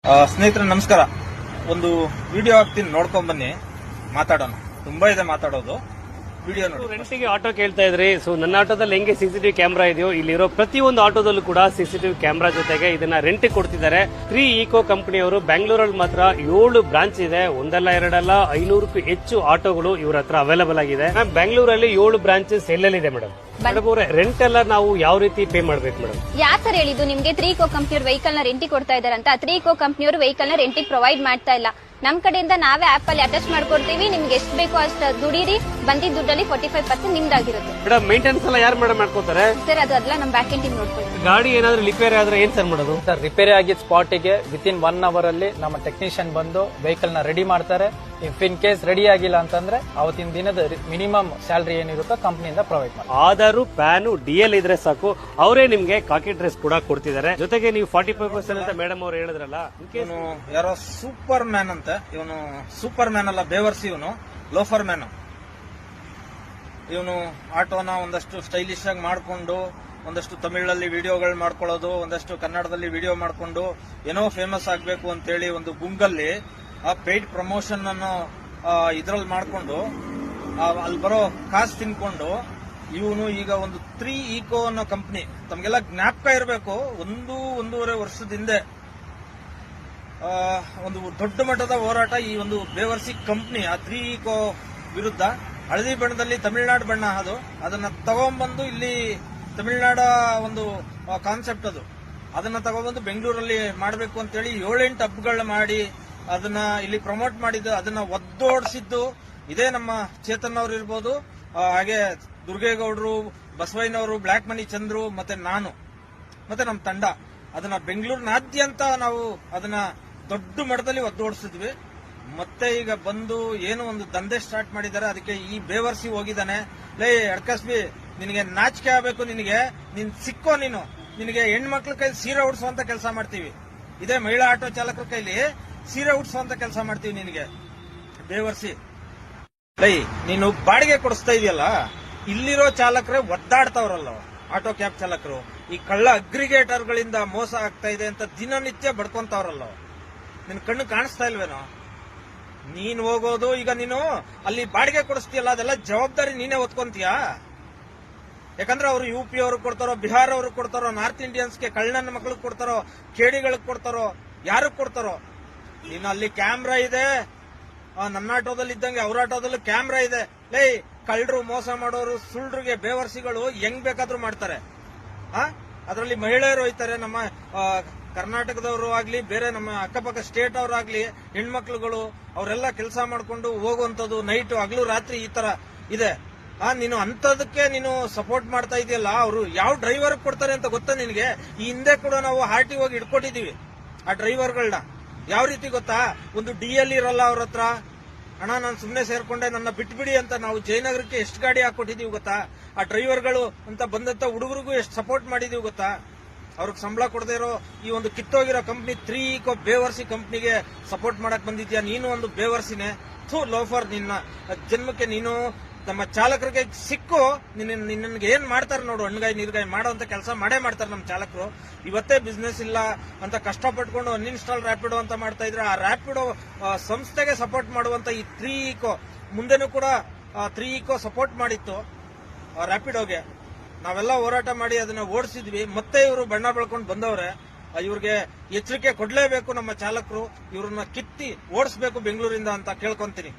ಸ್ನೇಹಿತರೆ ನಮಸ್ಕಾರ. ಒಂದು ವಿಡಿಯೋ ಹಾಕ್ತೀನಿ, ನೋಡ್ಕೊಂಡ್ ಬನ್ನಿ, ಮಾತಾಡೋಣ. ತುಂಬಾ ಇದೆ ಮಾತಾಡೋದು. ವಿಡಿಯೋ ನೋಡಿ. ರೆಂಟಿಗೆ ಆಟೋ ಕೇಳ್ತಾ ಇದ್ರಿ. ಸೊ ನನ್ನ ಆಟೋದಲ್ಲಿ ಹೆಂಗೆ ಸಿಸಿಟಿವಿ ಕ್ಯಾಮೆರಾ ಇದೆಯೋ, ಇಲ್ಲಿರೋ ಪ್ರತಿಯೊಂದು ಆಟೋದಲ್ಲೂ ಕೂಡ ಸಿಸಿಟಿವಿ ಕ್ಯಾಮೆರಾ ಜೊತೆಗೆ ಇದನ್ನ ರೆಂಟ್ ಕೊಡ್ತಿದ್ದಾರೆ. 3 ಈಕೋ ಕಂಪನಿಯವರು ಬೆಂಗಳೂರಲ್ಲಿ ಮಾತ್ರ 7 ಬ್ರಾಂಚ್ ಇದೆ. ಒಂದಲ್ಲ ಎರಡಲ್ಲ 500ಕ್ಕೂ ಹೆಚ್ಚು ಆಟೋಗಳು ಇವ್ರ ಹತ್ರ ಅವೈಲೇಬಲ್ ಆಗಿದೆ. ಬೆಂಗಳೂರಲ್ಲಿ 7 ಬ್ರಾಂಚಸ್ ಎಲ್ಲೆಲ್ಲಿದೆ ಮೇಡಮ್? ಮೇಡಮ್ ಅವರೇ, ರೆಂಟ್ ಎಲ್ಲ ನಾವು ಯಾವ ರೀತಿ ಪೇ ಮಾಡ್ಬೇಕು ಮೇಡಮ್? ಯಾರ್ ಸರ್ ಹೇಳಿದ್ದು ನಿಮ್ಗೆ 3 ಈಕೋ ಕಂಪನಿಯವರು ವೆಹಿಕಲ್ ನ ರೆಂಟಿಗೆ ಕೊಡ್ತಾ ಇದಾರೆ ಅಂತ? 3 ಈಕೋ ಕಂಪನಿಯವರು ವೆಹಿಕಲ್ ನ ರೆಂಟಿಗೆ ಪ್ರೊವೈಡ್ ಮಾಡ್ತಾ ಇಲ್ಲ. ನಮ್ ಕಡೆಯಿಂದ ನಾವೇ ಆಪ್ ಅಲ್ಲಿ ಅಟ್ಯಾಚ್ ಮಾಡ್ಕೊಡ್ತೀವಿ. ನಿಮ್ಗೆ ಎಷ್ಟು ಬೇಕೋ ಅಷ್ಟು ದುಡೀರಿ, ಬಂದಿದ್ದ ದುಡ್ಡಲ್ಲಿ 45% ನಿಮ್ದಾಗಿರುತ್ತೆ. ಮೇಡಮ್ ಮೇಂಟೆನೆನ್ಸ್ ಎಲ್ಲ ಯಾರು ಮೇಡಮ್ ಮಾಡ್ಕೋತಾರೆ ಸರ್? ಅದೆಲ್ಲ ನಮ್ ಬ್ಯಾಕ್ ಎಂಡ್ ಟೀಮ್ ನೋಡ್ಕೊಳ್ತೀವಿ. ಗಾಡಿ ಏನಾದ್ರು ರಿಪೇರಿ ಆದ್ರೆ ಏನ್ ಸರ್ ಮಾಡೋದು? ಸರ್, ರಿಪೇರಿ ಆಗಿದ್ದ ಸ್ಪಾಟಿಗೆ ವಿತಿನ್ 1 ಅವರ್ ಅಲ್ಲಿ ನಮ್ಮ ಟೆಕ್ನಿಷಿಯನ್ ಬಂದು ವೆಹಿಕಲ್ ನ ರೆಡಿ ಮಾಡ್ತಾರೆ. ಇಫ್ ಇನ್ ಕೇಸ್ ರೆಡಿ ಆಗಿಲ್ಲ ಅಂತಂದ್ರೆ ಅವತ್ತಿನ ದಿನದ ಮಿನಿಮಮ್ ಸ್ಯಾಲರಿ ಏನಿರುತ್ತೋ ಕಂಪನಿಯಿಂದ ಪ್ರೊವೈಡ್ ಮಾಡ್ತಾರೆ. ಆಧಾರು, ಪ್ಯಾನು, DL ಇದ್ರೆ ಸಾಕು, ಅವರೇ ನಿಮ್ಗೆ ಕಾಕಿ ಡ್ರೆಸ್ ಕೂಡ ಕೊಡ್ತಿದ್ದಾರೆ. ಜೊತೆಗೆ ನೀವು 45% ಅಂತ ಮೇಡಮ್ ಅವ್ರು ಹೇಳಿದ್ರಲ್ಲ, ಇವನು ಯಾರೋ ಸೂಪರ್ ಮ್ಯಾನ್ ಅಂತ. ಇವನು ಸೂಪರ್ ಮ್ಯಾನ್ ಅಲ್ಲ, ಬೇವರ್ಸಿ. ಇವನು ಲೋಫರ್ ಮ್ಯಾನ್. ಇವನು ಆಟೋನ ಒಂದಷ್ಟು ಸ್ಟೈಲಿಶ್ ಆಗಿ ಮಾಡ್ಕೊಂಡು, ಒಂದಷ್ಟು ತಮಿಳಲ್ಲಿ ವಿಡಿಯೋಗಳು ಮಾಡ್ಕೊಳ್ಳೋದು, ಒಂದಷ್ಟು ಕನ್ನಡದಲ್ಲಿ ವಿಡಿಯೋ ಮಾಡ್ಕೊಂಡು ಏನೋ ಫೇಮಸ್ ಆಗ್ಬೇಕು ಅಂತೇಳಿ ಒಂದು ಗುಂಗಲ್ಲಿ ಆ ಪೇಯ್ಡ್ ಪ್ರಮೋಷನ್ ಅನ್ನು ಇದ್ರಲ್ಲಿ ಮಾಡ್ಕೊಂಡು ಅಲ್ಲಿ ಬರೋ ಕಾಸು ತಿನ್ಕೊಂಡು ಇವನು ಈಗ ಒಂದು 3 ಈಕೋ ಅನ್ನೋ ಕಂಪ್ನಿ, ತಮ್ಗೆಲ್ಲ ಜ್ಞಾಪಕ ಇರಬೇಕು, 1.5 ವರ್ಷದ ಹಿಂದೆ ಒಂದು ದೊಡ್ಡ ಮಟ್ಟದ ಹೋರಾಟ ಈ ಒಂದು ಬೇವರ್ಸಿ ಕಂಪ್ನಿ ಆ 3 ಈಕೋ ವಿರುದ್ಧ. ಹಳದಿ ಬಣ್ಣದಲ್ಲಿ ತಮಿಳುನಾಡು ಬಣ್ಣ ಅದನ್ನ ತಗೊಂಡ್ಬಂದು ಇಲ್ಲಿ ತಮಿಳುನಾಡ ಒಂದು ಕಾನ್ಸೆಪ್ಟ್ ಅದನ್ನ ತಗೊಂಡ್ಬಂದು ಬೆಂಗಳೂರಲ್ಲಿ ಮಾಡಬೇಕು ಅಂತೇಳಿ 7-8 ಹಬ್ಗಳು ಮಾಡಿ ಅದನ್ನ ಇಲ್ಲಿ ಪ್ರಮೋಟ್ ಮಾಡಿದ್ದು, ಅದನ್ನ ಒದ್ದೋಡಿಸಿದ್ದು ಇದೇ ನಮ್ಮ ಚೇತನ್ ಅವ್ರು ಇರ್ಬೋದು, ಹಾಗೆ ದುರ್ಗೇಗೌಡರು, ಬಸವಯ್ಯನವರು, ಬ್ಲಾಕ್ ಮನಿ ಚಂದ್ರು, ಮತ್ತೆ ನಾನು, ಮತ್ತೆ ನಮ್ಮ ತಂಡ ಅದನ್ನ ಬೆಂಗಳೂರಿನಾದ್ಯಂತ ನಾವು ಅದನ್ನ ದೊಡ್ಡ ಮಟ್ಟದಲ್ಲಿ ಒದ್ದೋಡಿಸಿದ್ವಿ. ಮತ್ತೆ ಈಗ ಬಂದು ಏನೋ ಒಂದು ದಂಧೆ ಸ್ಟಾರ್ಟ್ ಮಾಡಿದ್ದಾರೆ. ಅದಕ್ಕೆ ಈ ಬೇವರ್ಸಿ ಹೋಗಿದ್ದಾನೆ. ಲೇ ಅಡ್ಕಸ್ಬಿ, ನಿನಗೆ ನಾಚಿಕೆ ಆಗಬೇಕು, ನೀನ್ ಸಿಕ್ಕೋ, ನಿನಗೆ ಹೆಣ್ಮಕ್ಳ ಕೈಲಿ ಸೀರೆ ಉಡ್ಸುವಂತ ಕೆಲಸ ಮಾಡ್ತೀವಿ. ಇದೇ ಮಹಿಳಾ ಆಟೋ ಚಾಲಕರ ಕೈಲಿ ಸೀರೆ ಉಡ್ಸುವಂತ ಕೆಲಸ ಮಾಡ್ತೀವಿ. ನಿನಗೆ ಬೇವರ್ಸಿ ಲೈ, ನೀನು ಬಾಡಿಗೆ ಕೊಡಿಸ್ತಾ ಇದೆಯಲ್ಲ, ಇಲ್ಲಿರೋ ಚಾಲಕರೇ ಒದ್ದಾಡ್ತಾವ್ರಲ್ಲ, ಆಟೋ ಕ್ಯಾಬ್ ಚಾಲಕರು. ಈ ಕಳ್ಳ ಅಗ್ರಿಗೇಟರ್ಗಳಿಂದ ಮೋಸ ಆಗ್ತಾ ಇದೆ ಅಂತ ದಿನನಿತ್ಯ ಬಡ್ಕೊಂತವ್ರಲ್ಲ. ನಿನ್ ಕಣ್ಣು ಕಾಣಿಸ್ತಾ ಇಲ್ವೇನೋ? ನೀನ್ ಹೋಗೋದು, ಈಗ ನೀನು ಅಲ್ಲಿ ಬಾಡಿಗೆ ಕೊಡಿಸ್ತೀಯಲ್ಲ, ಅದೆಲ್ಲ ಜವಾಬ್ದಾರಿ ನೀನೇ ಹೊತ್ಕೊಂತೀಯಾ? ಯಾಕಂದ್ರೆ ಅವರು UP ಅವ್ರು ಕೊಡ್ತಾರೋ, ಬಿಹಾರ ಅವ್ರು ಕೊಡ್ತಾರೋ, ನಾರ್ತ್ ಇಂಡಿಯನ್ಸ್ಗೆ ಕಳ್ಳನ ಮಕ್ಳಿಗೆ ಕೊಡ್ತಾರೋ, ಕೇಡಿಗಳಿಗೆ ಕೊಡ್ತಾರೋ, ಯಾರಿಗೆ ಕೊಡ್ತಾರೋ? ಇನ್ನು ಅಲ್ಲಿ ಕ್ಯಾಮ್ರಾ ಇದೆ, ನನ್ನ ಆಟೋದಲ್ಲಿ ಇದ್ದಂಗೆ ಅವ್ರ ಆಟೋದಲ್ಲಿ ಕ್ಯಾಮ್ರಾ ಇದೆ. ಲೈ, ಕಳ್ಳರು, ಮೋಸ ಮಾಡೋರು, ಸುಳ್ರಿಗೆ, ಬೇವರ್ಸಿಗಳು ಹೆಂಗ್ ಬೇಕಾದ್ರೂ ಮಾಡ್ತಾರೆ. ಅದರಲ್ಲಿ ಮಹಿಳೆಯರು ಹೋಯ್ತಾರೆ, ನಮ್ಮ ಕರ್ನಾಟಕದವರು ಆಗ್ಲಿ, ಬೇರೆ ನಮ್ಮ ಅಕ್ಕಪಕ್ಕ ಸ್ಟೇಟ್ ಅವರಾಗ್ಲಿ, ಹೆಣ್ಮಕ್ಳುಗಳು ಅವರೆಲ್ಲ ಕೆಲಸ ಮಾಡ್ಕೊಂಡು ಹೋಗುವಂತದ್ದು, ನೈಟ್ ಹಗಲು ರಾತ್ರಿ ಈ ತರ ಇದೆ. ನೀನು ಅಂತದಕ್ಕೆ ನೀನು ಸಪೋರ್ಟ್ ಮಾಡ್ತಾ ಇದೆಯಲ್ಲ, ಅವರು ಯಾವ ಡ್ರೈವರ್ ಕೊಡ್ತಾರೆ ಅಂತ ಗೊತ್ತಾ ನಿನಗೆ? ಈ ಹಿಂದೆ ಕೂಡ ನಾವು RT ಹೋಗಿ ಇಟ್ಕೊಟ್ಟಿದೀವಿ ಆ ಡ್ರೈವರ್ಗಳನ್ನ. ಯಾವ ರೀತಿ ಗೊತ್ತಾ? ಒಂದು DL ಇರಲ್ಲ ಅವ್ರ ಹತ್ರ. ಅಣ್ಣ, ನಾನು ಸುಮ್ನೆ ಸೇರ್ಕೊಂಡೆ, ನನ್ನ ಬಿಟ್ಬಿಡಿ ಅಂತ ನಾವು ಜಯನಗರಕ್ಕೆ ಎಷ್ಟು ಗಾಡಿ ಹಾಕೊಟ್ಟಿದೀವಿ ಗೊತ್ತಾ? ಆ ಡ್ರೈವರ್ಗಳು ಅಂತ ಬಂದಂತ ಹುಡುಗರಿಗೂ ಎಷ್ಟು ಸಪೋರ್ಟ್ ಮಾಡಿದೀವಿ ಗೊತ್ತಾ? ಅವ್ರಿಗೆ ಸಂಬಳ ಕೊಡದೇ ಇರೋ ಈ ಒಂದು ಕಿತ್ತೋಗಿರೋ ಕಂಪ್ನಿ 3 ಈಕೋ ಬೇವರ್ಸಿ ಕಂಪ್ನಿಗೆ ಸಪೋರ್ಟ್ ಮಾಡಕ್ ಬಂದಿದ್ಯಾ? ನೀನು ಒಂದು ಬೇವರ್ಸಿನೇ. ಲೋಫರ್, ನಿನ್ನ ಜನ್ಮಕ್ಕೆ ನೀನು ನಮ್ಮ ಚಾಲಕರಿಗೆ ಸಿಕ್ಕು ನಿನ್ಗೆ ಏನ್ ಮಾಡ್ತಾರೆ ನೋಡು, ಹಣ್ಗಾಯಿ ನೀರ್ಗಾಯಿ ಮಾಡೋಂತ ಕೆಲಸ ಮಾಡೇ ಮಾಡ್ತಾರೆ ನಮ್ಮ ಚಾಲಕರು. ಇವತ್ತೇ ಬಿಸ್ನೆಸ್ ಇಲ್ಲ ಅಂತ ಕಷ್ಟಪಟ್ಕೊಂಡು ಅನ್ಇನ್ಸ್ಟಾಲ್ ರ್ಯಾಪಿಡೋ ಅಂತ ಮಾಡ್ತಾ ಇದ್ರೆ, ಆ ರ್ಯಾಪಿಡೋ ಸಂಸ್ಥೆಗೆ ಸಪೋರ್ಟ್ ಮಾಡುವಂತ ಈ 3 ಈಕೋ ಮುಂದೆನೂ ಕೂಡ 3 ಈಕೋ ಸಪೋರ್ಟ್ ಮಾಡಿತ್ತು ರ್ಯಾಪಿಡೋಗೆ. ನಾವೆಲ್ಲ ಹೋರಾಟ ಮಾಡಿ ಅದನ್ನ ಓಡಿಸಿದ್ವಿ. ಮತ್ತೆ ಇವರು ಬಣ್ಣ ಬೆಳ್ಕೊಂಡು ಬಂದವ್ರೆ. ಇವ್ರಿಗೆ ಎಚ್ಚರಿಕೆ ಕೊಡ್ಲೇಬೇಕು ನಮ್ಮ ಚಾಲಕರು. ಇವ್ರನ್ನ ಕಿತ್ತಿ ಓಡಿಸ್ಬೇಕು ಬೆಂಗಳೂರಿಂದ ಅಂತ ಕೇಳ್ಕೊಂತೀನಿ.